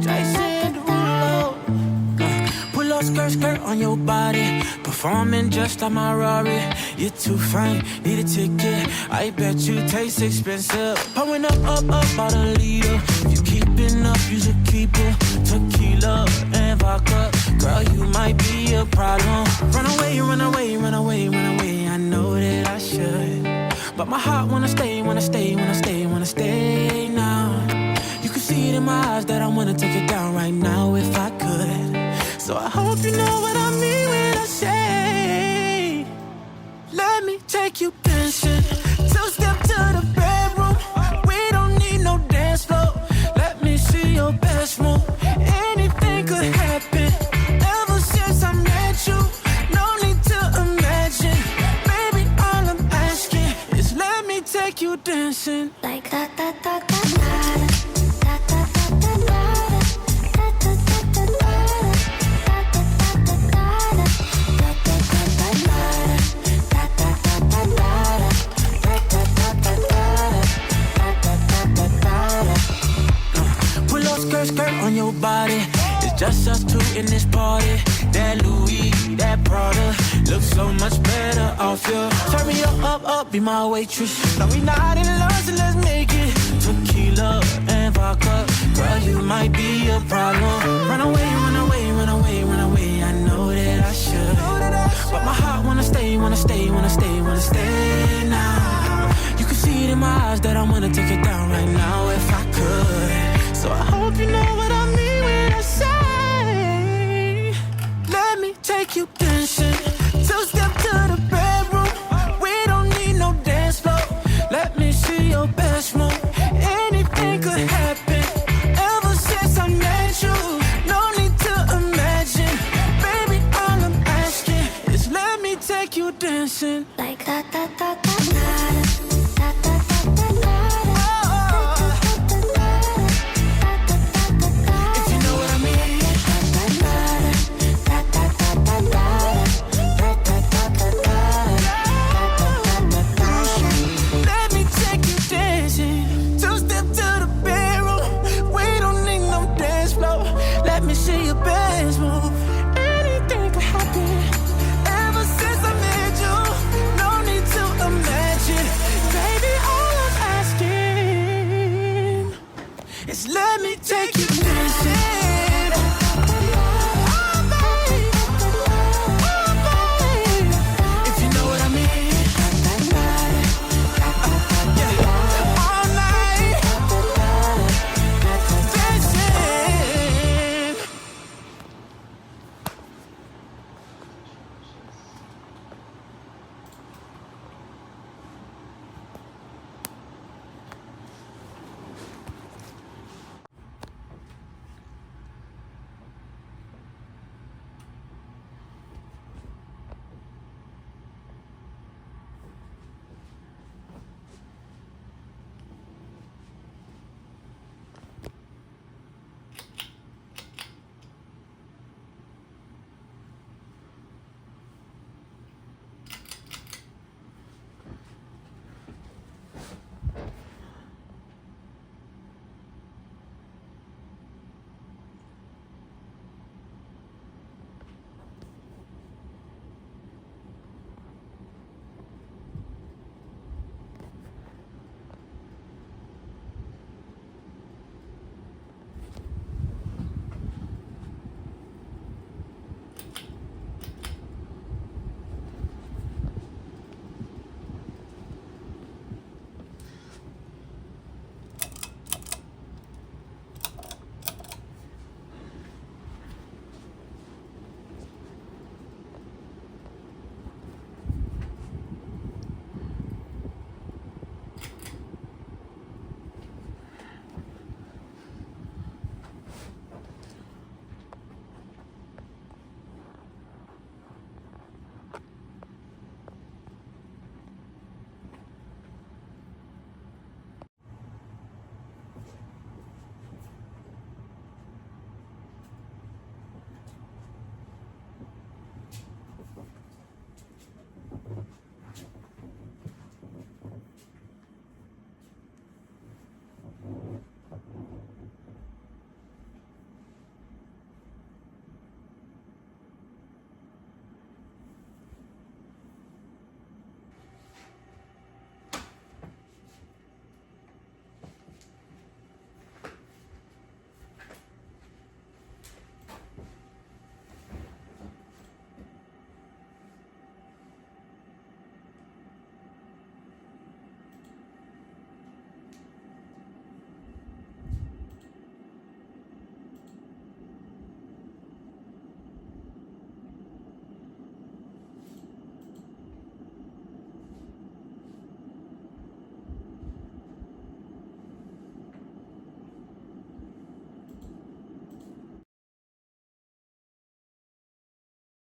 Jason Derulo. Pull up skirt on your body, performing just like my Rari. You're too fine, need a ticket. I bet you taste expensive. Pouring up about a liter. If you keeping up, you should keep it. Tequila and vodka, girl, you might be a problem. Run away, run away, run away, run away. I know that I should, but my heart wanna stay, wanna stay, wanna stay, wanna stay now. You can see it in my eyes that I wanna take it down right now if I could. So I hope you know what I mean when I say, let me take you dancing. Two-step to the bedroom. We don't need no dance floor. Let me see your best move. Anything could happen. Ever since I met you, no need to imagine. Baby, all I'm asking is let me take you dancing. Like da da da da da. Skirt on your body. It's just us two in this party. That Louis, that Prada looks so much better off you. Turn me up, be my waitress. No, we not in love, so let's make it. Tequila and vodka, girl, you might be a problem. Run away, run away, run away, run away. I know that I should, but my heart wanna stay, wanna stay, wanna stay, wanna stay now. You can see it in my eyes that I wanna take it down right now if I could. So I hope you know what I mean when I say, let me take you dancing. Two-step to the bedroom. We don't need no dance floor. Let me see your best move. Anything could happen. Ever since I met you, no need to imagine. Baby, all I'm asking is let me take you dancing. Like da da da da da.